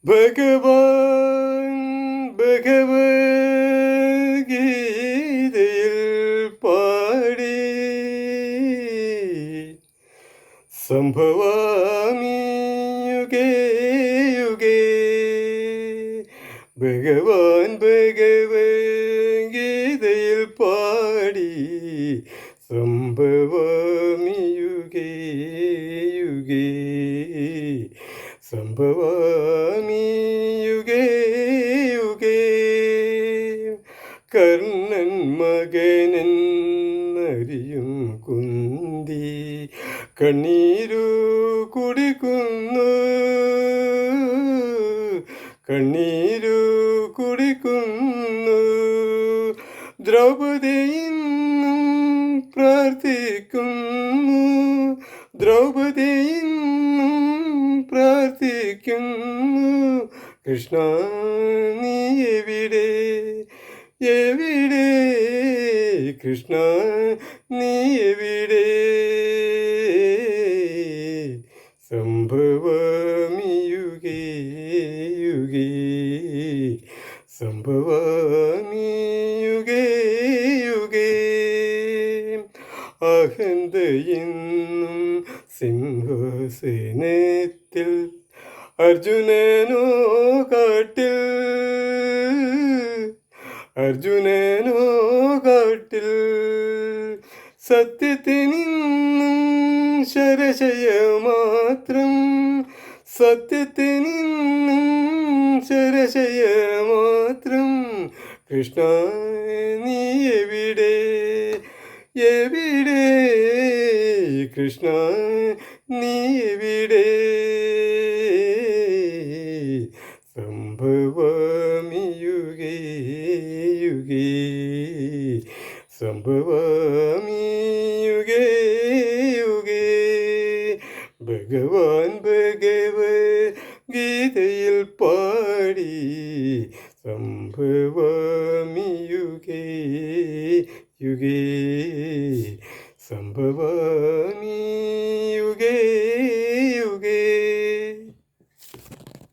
ഭഗവാൻ ഭഗവത്ഗീതയിൽ പാടി സംഭവാമി യുഗേ യുഗേ. ഭഗവാൻ ഭഗവത്ഗീതയിൽ പാടി സംഭവാമി യുഗേ യുഗേ. സംഭവാമി യുഗേ യുഗേ. കർണൻ മകനെന്നറിയും കുന്തി കണ്ണീരു കുടിക്കുന്നു, കണ്ണീരു കുടിക്കുന്നു. ദ്രൗപദിയിന്നും പ്രാർത്ഥിക്കുന്നു, ദ്രൗപദിയിന്നും പ്രാർത്ഥിക്കുന്നു. കൃഷ്ണ നീ എവിടെ, എവിടെ? കൃഷ്ണ നീ എവിടെ? സംഭവാമി യുഗേ യുഗേ. സംഭവാമി യുഗേ യുഗേ. അഹന്തയിന്നും സിംഹസേനത്തിൽ അർജുനനോ കാട്ടിൽ, അർജുനനോ കാട്ടിൽ. സത്യത്തിനിന്നും ശരശയ മാത്രം, സത്യത്തിനിന്നും ശരശയ മാത്രം. കൃഷ്ണ നീ എവിടെ, എവിടെ? കൃഷ്ണ നീ എവിടെ? സംഭവാമി യുഗേ യുഗേ. സംഭവാമി യുഗേ യുഗേ. ഭഗവാൻ ഭഗവത്ഗീതയിൽ പാടി സംഭവാമി യുഗേ യുഗേ. സംഭവാമി യുഗേ